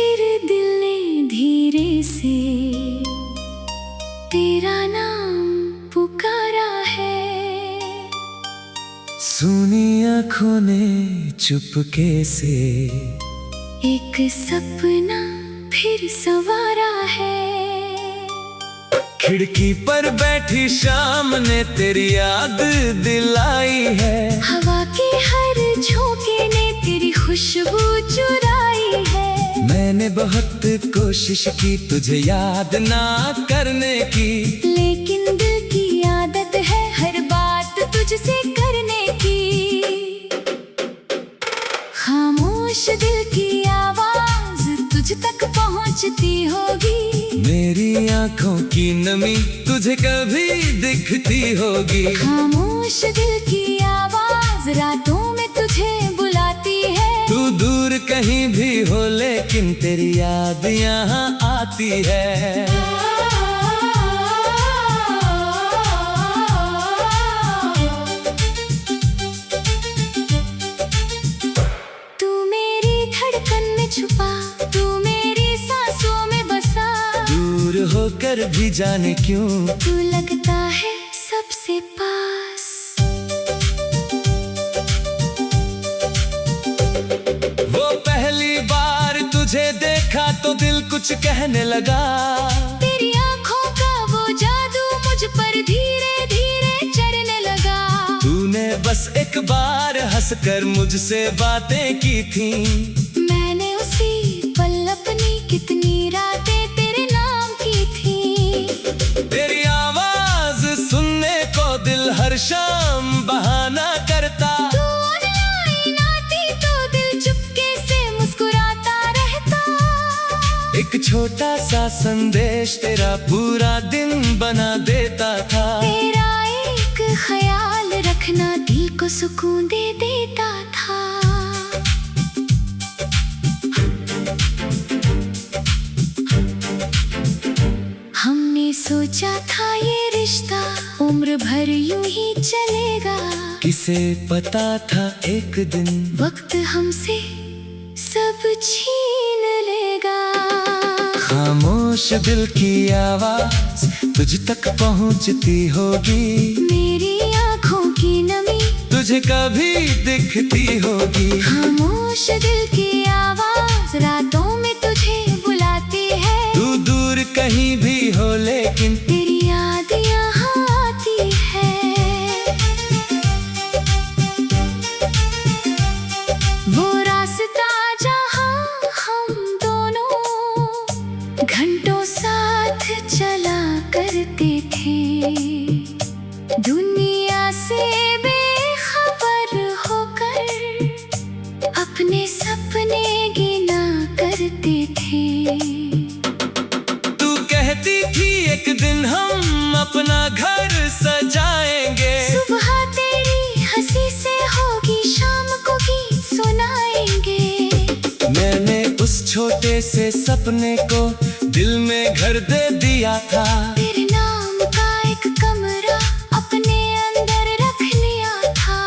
फिर दिल ने धीरे से तेरा नाम पुकारा है। सुनी आँखों ने चुपके से एक सपना फिर सवारा है। खिड़की पर बैठी शाम ने तेरी याद दिलाई है। हवा के हर झोंके ने तेरी खुशबू चुराई है। मैंने बहुत कोशिश की तुझे याद ना करने की, लेकिन दिल की आदत है हर बात तुझसे करने की। खामोश दिल की आवाज तुझ तक पहुंचती होगी। मेरी आँखों की नमी तुझे कभी दिखती होगी। खामोश दिल की आवाज रातों में तुझे बुलाती है। तू दूर कहीं भी हो लेकिन तेरी याद यहाँ आती है। तू मेरी धड़कन में छुपा, तू मेरी सांसों में बसा। दूर होकर भी जाने क्यों तू लगता है सबसे पास। वो पहली बार तुझे देखा तो दिल कुछ कहने लगा। तेरी आंखों का वो जादू मुझ पर धीरे धीरे चढ़ने लगा। तूने बस एक बार हंसकर मुझसे बातें की थी। मैंने उसी पल अपनी कितनी रातें तेरे नाम की थी। तेरी आवाज सुनने को दिल हर शाम बहाना करता। तू ऑनलाइन आती तो दिल चुपके से मुस्कुराता रहता। एक छोटा सा संदेश तेरा पूरा दिन बना देता था। तेरा एक ख्याल रखना दिल को सुकून दे देता था। हमने सोचा था ये रिश्ता उम्र भर यूं ही चलेगा। किसे पता था एक दिन वक्त हमसे सब छीन लेगा। खामोश दिल की आवाज तुझ तक पहुंचती होगी। मेरी आँखों की नमी तुझे कभी दिखती होगी। खामोश दिल की आवाज रातों में तुझे बुलाती है। तू दूर कहीं भी हो लेकिन तेरी याद यहाँ आती है। वो रास्ता जहाँ हम दोनों घंटों साथ चला करते थे। दुनिया से बेखबर होकर अपने सपने गिना करते थे। तू कहती थी एक दिन हम अपना घर सजाएंगे। सुबह तेरी हंसी से होगी शाम को गीत सुनाएंगे। मैंने उस छोटे से सपने को दिल में घर दे दिया था। तेरे नाम का एक कमरा अपने अंदर रख लिया था।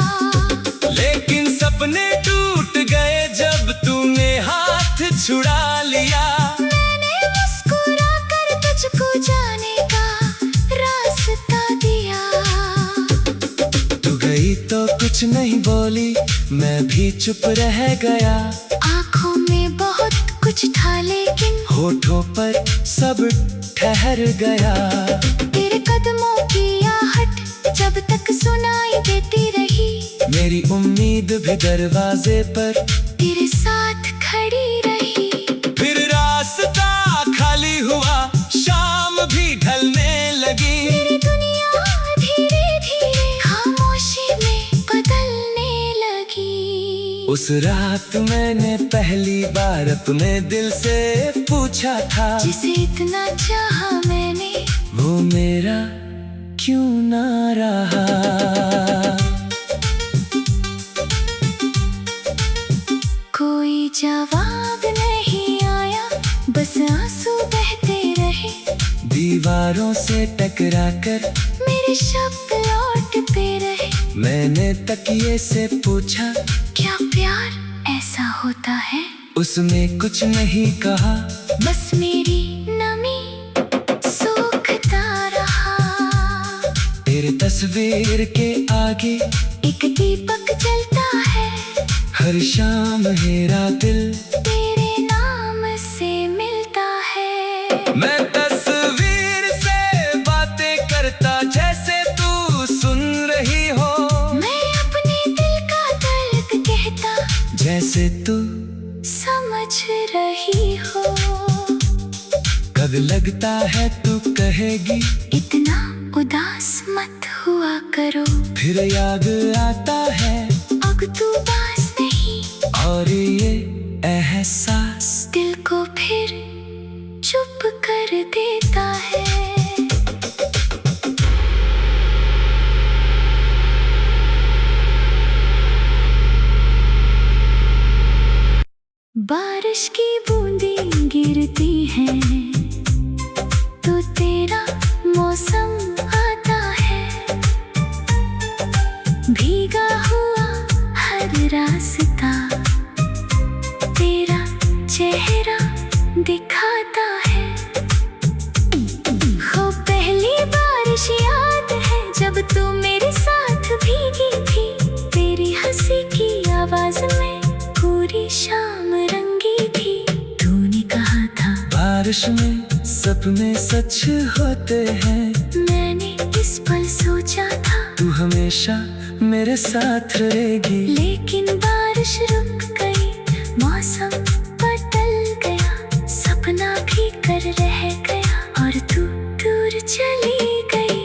लेकिन सपने टूट गए जब तूने हाथ छुड़ा लिया। मैंने मुस्कुरा कर तुझको जाने का रास्ता दिया। तू गई तो कुछ नहीं बोली, मैं भी चुप रह गया। आँखों में बहुत कुछ था लेकिन होठों पर सब ठहर गया। तेरे कदमों की आहट जब तक सुनाई देती रही। मेरी उम्मीद भी दरवाजे पर तेरे साथ खड़ी रही। फिर रास्ता खाली हुआ, शाम भी ढलने लगी। मेरी दुनिया धीरे धीरे खामोशी में बदलने लगी। उस रात मैंने पहली बार अपने दिल से पूछा था, जिसे इतना चाहा मैंने वो मेरा क्यों ना रहा। कोई जवाब नहीं आया, बस आंसू बहते रहे। दीवारों से टकराकर मेरे शब्द लौटते रहे। मैंने तकिए से पूछा, क्या प्यार ऐसा होता है? उसने कुछ नहीं कहा, बस मेरी नमी सूखता रहा। तेरे तस्वीर के आगे एक दीपक जलता है, हर शाम मेरा दिल तेरे नाम से मिलता है। मैं तस्वीर से बातें करता जैसे तू सुन रही हो, मैं अपने दिल का दर्द कहता जैसे तू समझ रही हो। कब लगता है तू कहेगी इतना उदास मत हुआ करो, फिर याद आता है अब तू पास नहीं, और ये एहसास दिल को फिर चुप कर देता है। बारिश की बूंदें गिरती हैं तो तेरा मौसम आता है, भीगा हुआ हर रास्ता तेरा चेहरा दिखाता है। हो पहली बारिश याद है जब तू मेरे साथ भीगी थी, तेरी हंसी की आवाज में पूरी शाम रंगी थी। तूने कहा था बारिश में सपने सच होते हैं, मैंने इस पल सोचा था तू हमेशा मेरे साथ रहेगी। लेकिन बारिश रुक गई, मौसम बदल गया, सपना भी कर रह गया और तू दूर चली गई।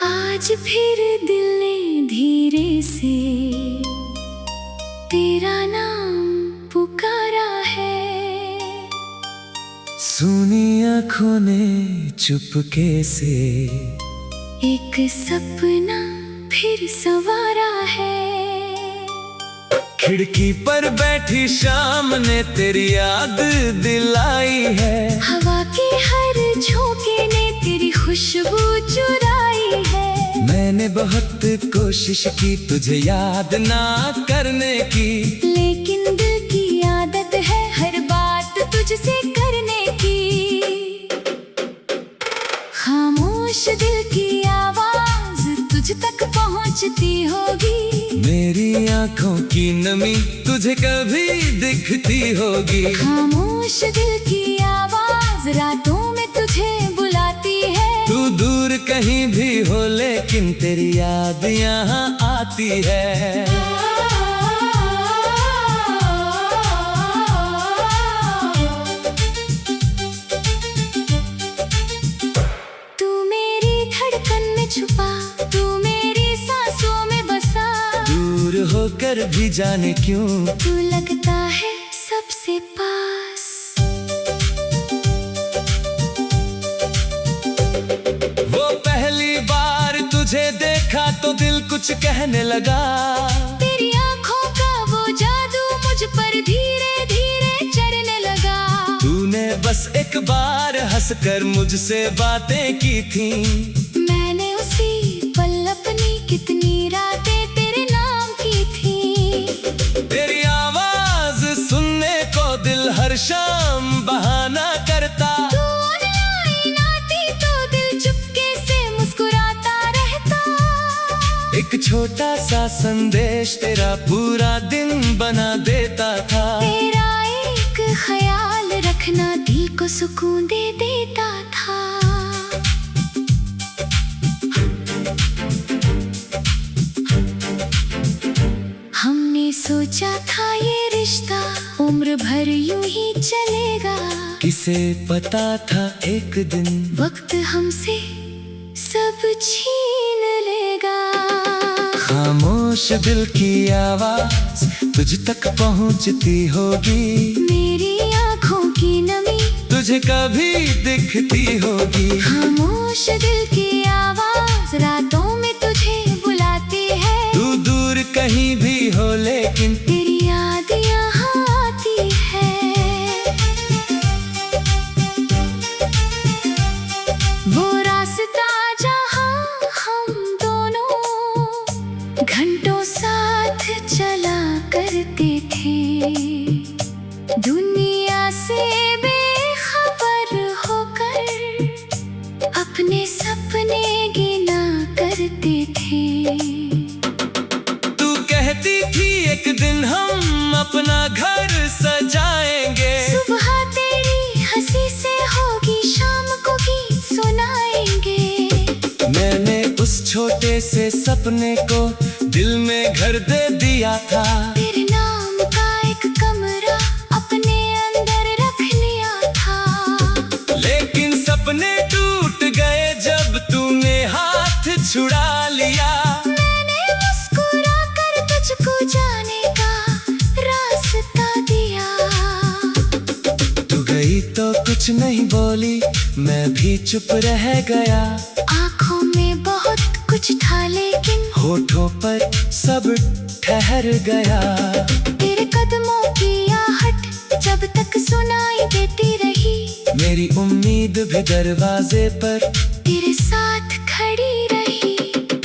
आज फिर दिल ने धीरे से तेरा नाम पुकारा है, सुनी आँखों ने चुपके से एक सपना फिर सवारा है। खिड़की पर बैठी शाम ने तेरी याद दिलाई है, हवा के हर झोंके ने तेरी खुशबू चुराई है। मैंने बहुत कोशिश की तुझे याद ना करने की, लेकिन दिल की आदत है हर बात तुझसे करने की। खामोश दिल की आवाज तुझ तक पहुंचती होगी, मेरी आँखों की नमी तुझे कभी दिखती होगी। खामोश दिल की आवाज रातों में तुझे बुलाती है। तू दूर कहीं भी हो लेकिन तेरी याद यहाँ आती है। तू मेरी धड़कन में छुपा, तू मेरी सांसों में बसा, दूर होकर भी जाने क्यों तू लगता है सबसे पास। वो पहली बार तुझे देखा तो दिल कुछ कहने लगा, तेरी आंखों का वो जादू मुझ पर धीरे धीरे चढ़ने लगा। तूने बस एक बार हंसकर मुझसे बातें की थी, मैंने उसी पल अपनी कितनी रातें तेरे नाम की थी। तेरी आवाज सुनने को दिल हर शाम बहाना करता, तू ऑनलाइन आती तो दिल चुपके से मुस्कुराता। एक छोटा सा संदेश तेरा पूरा दिन बना देता था। तेरा एक ख्याल रखना दिल को सुकून दे देता था। हमने सोचा था ये रिश्ता उम्र भर यूं ही चलेगा। किसे पता था एक दिन वक्त हमसे सब छीन लेगा। खामोश दिल की आवाज तुझ तक पहुंचती होगी। मेरी आँखों की नमी तुझे कभी दिखती होगी। खामोश दिल की आवाज रातों में तुझे बुलाती है। तू दूर कहीं भी हो लेकिन तेरी याद यहाँ आती है। वो रास्ता जहाँ हम दोनों घंटों साथ चला करते थे। दुनिया से बेखबर होकर अपने सपने गिना करते थे। तू कहती थी एक दिन हम अपना घर सजाएंगे। सुबह तेरी हंसी से होगी शाम को गीत सुनाएंगे। मैंने उस छोटे से सपने को दिल में घर दे दिया था। तेरे नाम का एक कमरा अपने अंदर रख लिया था। लेकिन सपने टूट गए जब तूने हाथ छुड़ा लिया। मैंने मुस्कुरा कर तुझको जाने का रास्ता दिया। तू गई तो कुछ नहीं बोली, मैं भी चुप रह गया। आँखों में बहुत कुछ था लेकिन होठों पर सब ठहर गया। तेरे कदमों की आहट जब तक सुनाई देती रही। मेरी उम्मीद भी दरवाजे पर तेरे साथ खड़ी रही।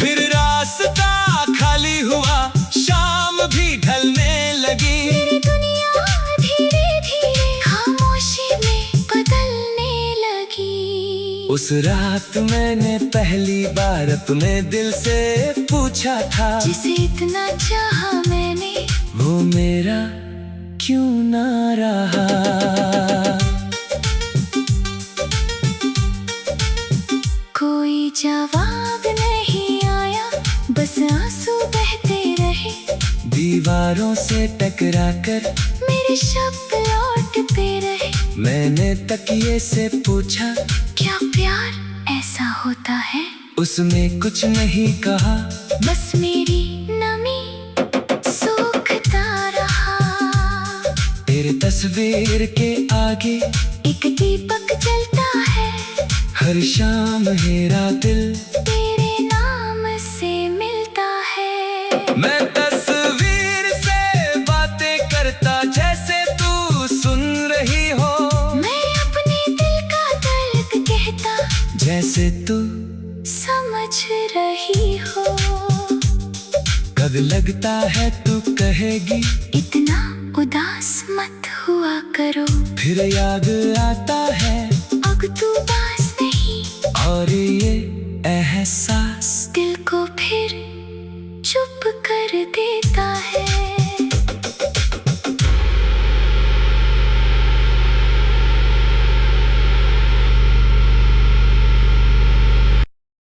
फिर रास्ता खाली हुआ, शाम भी ढलने लगी। मेरी दुनिया धीरे धीरे खामोशी में बदलने लगी। उस रात मैंने पहली बार अपने दिल से पूछा था, जिसे इतना चाहा मैंने वो मेरा क्यों ना रहा। कोई जवाब नहीं आया, बस आंसू बहते रहे। दीवारों से टकरा कर मेरे शब्द लौटते रहे। मैंने तकिए से पूछा, क्या प्यार ऐसा होता है? उसने कुछ नहीं कहा, बस मेरी नमी सूखता रहा। तेरे तस्वीर के आगे एक दीपक जलता है। हर शाम मेरा दिल तेरे नाम से मिलता है। मैं तस्वीर से बातें करता जैसे तू सुन रही हो। मैं अपने दिल का दर्द कहता जैसे तू समझ रही हो। कब लगता है तू कहेगी इतना उदास मत हुआ करो। फिर याद आता है अब तू पास नहीं। और ये एहसास दिल को फिर चुप कर देता है।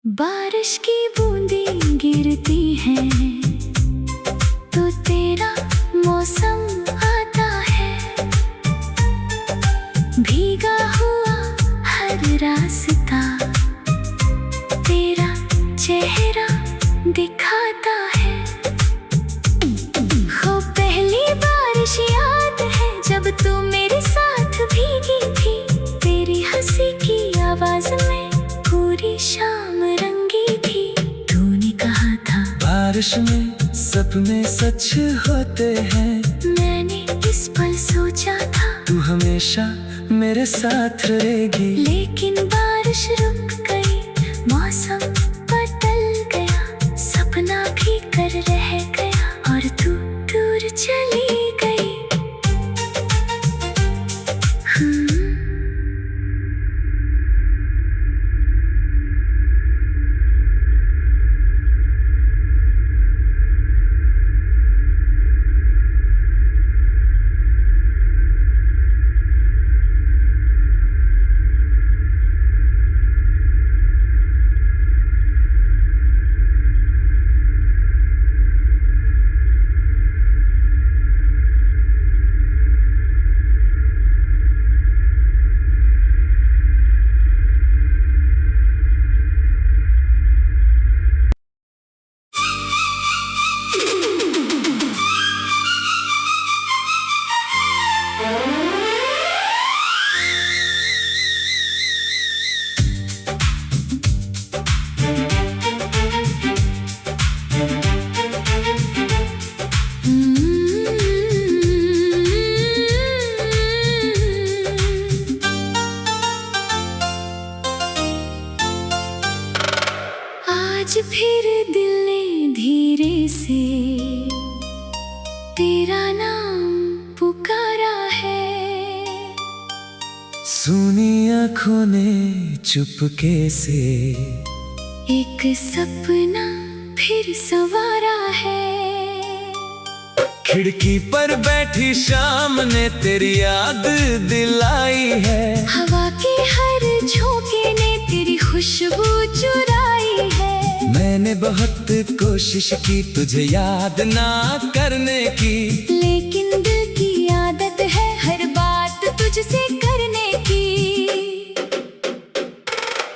बारिश की बूंदें गिरती हैं तो तेरा मौसम आता है। भीगा हुआ हर रास्ता तेरा चेहरा दिखाता है। हो पहली बारिश याद है जब तू मेरे साथ भीगी थी। तेरी हंसी की आवाज में पूरी शाम रंगी थी। तूने कहा था बारिश में सपने सच होते हैं। मैंने इस पल सोचा था तू हमेशा मेरे साथ रहेगी। लेकिन बारिश रुक गई, मौसम बदल गया। सपना भी कर रह गया और तू दूर चली गई। आँखों ने चुपके से एक सपना फिर सवारा है। खिड़की पर बैठी शाम ने तेरी याद दिलाई है। हवा के हर झोंके ने तेरी खुशबू चुराई है। मैंने बहुत कोशिश की तुझे याद ना करने की, लेकिन दिल की आदत है हर बात तुझसे करने की।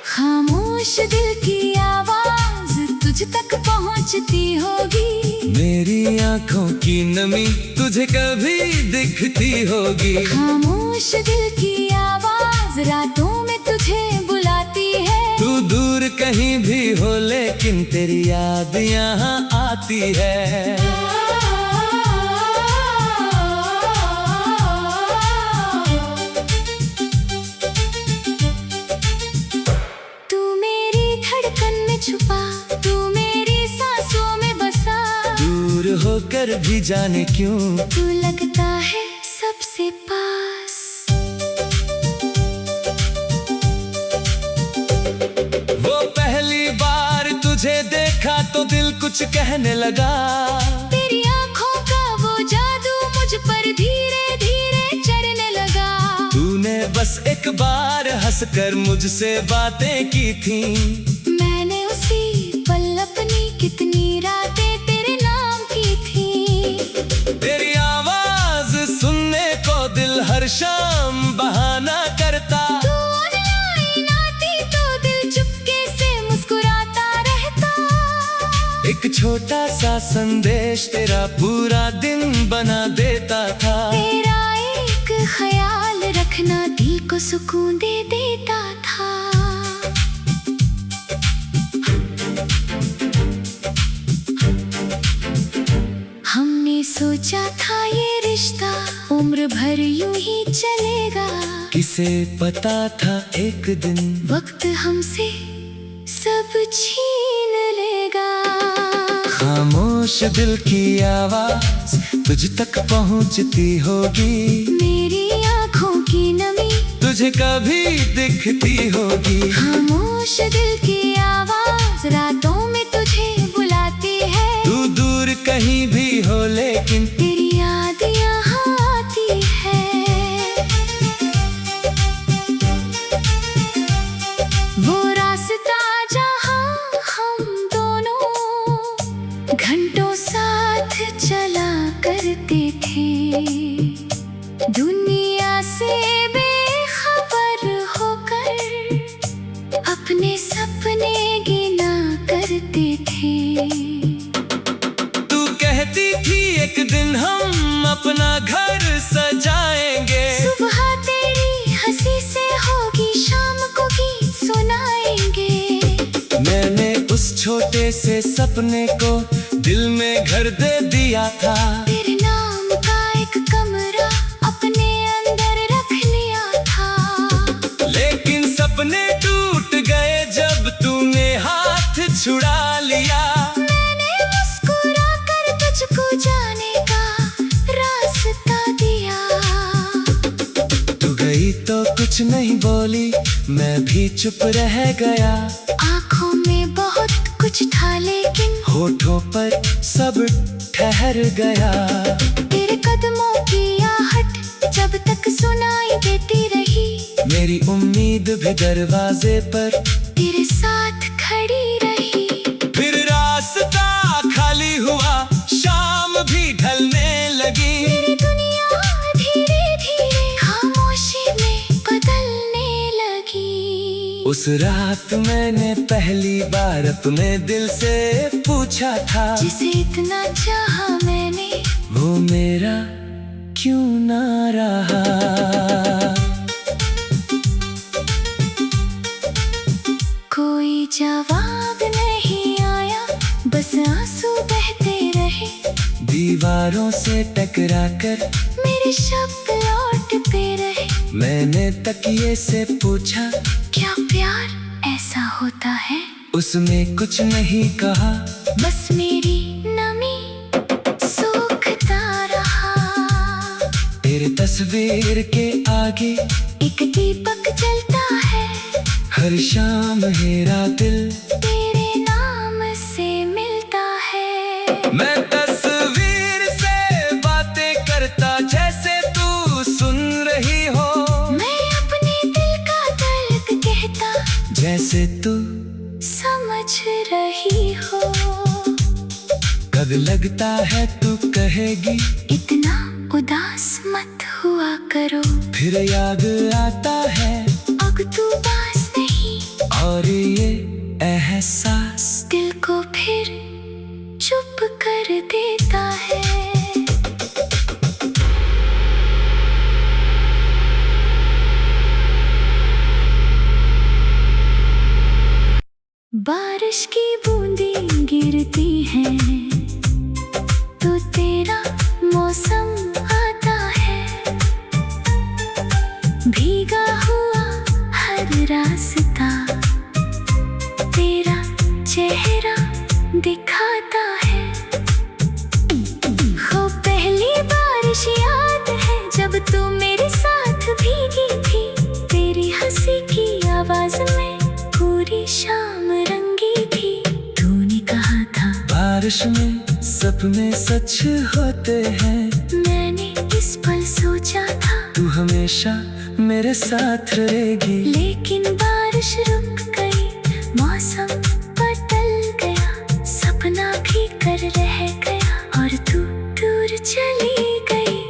खामोश दिल की आवाज तुझ तक पहुंचती होगी। मेरी आँखों की नमी तुझे कभी दिखती होगी। खामोश दिल की आवाज रातों में तुझे बुलाती है। तू दूर कहीं भी हो लेकिन तेरी याद यहाँ आती है। तू मेरी धड़कन में छुपा, तू मेरी सांसों में बसा। दूर होकर भी जाने क्यों तू लगता है सबसे पास। वो पहली बार तुझे देखा तो दिल कुछ कहने लगा। तेरी आँखों का वो जादू मुझ पर धीरे धीरे चढ़ने लगा। तूने बस एक बार हंसकर मुझसे बातें की थी। मैंने उसी पल अपनी कितनी रातें तेरे नाम की थी। तेरी आवाज सुनने को दिल हर शाम बहाना करता। तू ऑनलाइन आती तो दिल चुपके से मुस्कुराता रहता। एक छोटा सा संदेश तेरा पूरा दिन बना देता था। तेरा एक ख्याल रखना दिल को सुकून दे देता था। हमने सोचा था ये रिश्ता उम्र भर यूं ही चलेगा। किसे पता था एक दिन वक्त हमसे सब छीन लेगा। खामोश दिल की आवाज तुझ तक पहुंचती होगी। मेरी आँखों की नमी तुझे कभी दिखती होगी। खामोश दिल की आवाज रातों में तुझे बुलाती है। तू दूर कहीं भी हो लेकिन तेरी याद यहाँ आती है। वो रास्ता जहाँ हम दोनों घंटों साथ चला करते थे। दुनिया से बेखबर होकर अपने सपने गिना करते थे। तू कहती थी एक दिन हम अपना घर सजाएंगे। सुबह तेरी हंसी से होगी शाम को गीत सुनाएंगे। मैंने उस छोटे से सपने को दिल में घर दे दिया था। तेरे नाम का एक कमरा अपने अंदर रख लिया था। लेकिन सपने टूट गए जब तूने हाथ छुड़ा लिया। मैंने मुस्कुरा कर तुझको जाने का रास्ता दिया। तू गई तो कुछ नहीं बोली, मैं भी चुप रह गया। आँखों में बहुत कुछ था लेकिन होठों पर सब ठहर गया। तेरे कदमों की आहट जब तक सुनाई देती रही। मेरी उम्मीद भी दरवाजे पर तेरे साथ खड़ी रही। फिर रास्ता खाली हुआ, शाम भी ढलने लगी। मेरी दुनिया धीरे धीरे खामोशी में बदलने लगी। उस रात मैंने पहली बार अपने दिल से पूछा था, जिसे इतना चाहा मैंने वो मेरा क्यों ना रहा। कोई जवाब नहीं आया, बस आंसू बहते रहे। दीवारों से टकराकर मेरे शब्द लौटते रहे। मैंने तकिए से पूछा, क्या प्यार ऐसा होता है? उसने कुछ नहीं कहा, बस मेरी नमी सूखता रहा। तेरे तस्वीर के आगे एक दीपक जलता है। हर शाम मेरा दिल तेरे नाम से मिलता है। मैं तस्वीर से बातें करता जैसे तू सुन रही हो। मैं अपने दिल का दर्द कहता जैसे तू समझ रही हो। कब लगता है तू कहेगी इतना उदास मत हुआ करो। फिर याद आता है अब तू पास नहीं। और ये एहसास दिल को फिर चुप कर देता है। बारिश की बूंदें गिरती हैं तो तेरा मौसम आता है। भीगा हुआ हर रास्ता तेरा चेहरा दिखाता है। हो पहली बारिश याद है जब तू मेरे साथ भीगी थी। तेरी हंसी की आवाज में पूरी शाम रंगी थी। तूने कहा था बारिश में सपने सच होते हैं। मैंने इस पल सोचा था तू हमेशा मेरे साथ रहेगी। लेकिन बारिश रुक गई, मौसम बदल गया, सपना भी कर रह गया और तू दूर चली गई।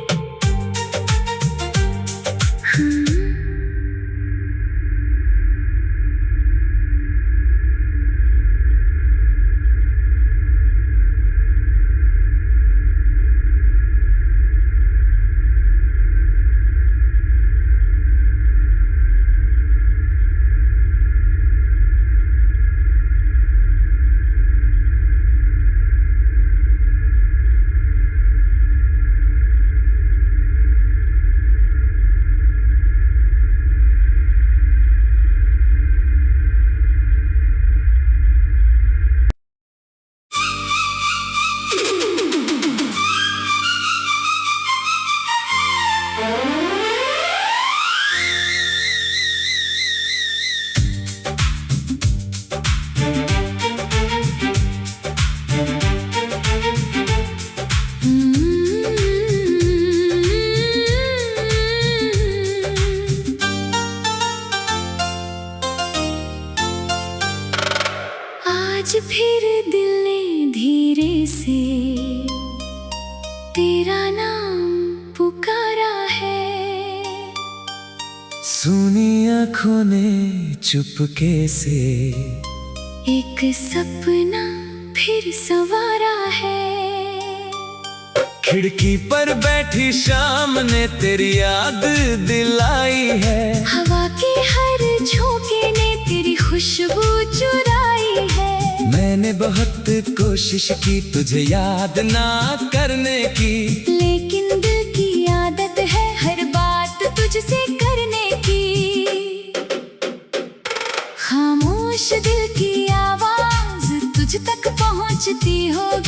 आज फिर दिल ने धीरे से तेरा नाम पुकारा है। सुनी आँखों ने चुपके से एक सपना फिर सवारा है। खिड़की पर बैठी शाम ने तेरी याद दिलाई है। हवा के हर झोंके ने तेरी खुशबू चुराई है। मैंने बहुत कोशिश की तुझे याद ना करने की। लेकिन दिल की आदत है हर बात तुझसे करने की। खामोश दिल की आवाज तुझ तक पहुंचती होगी।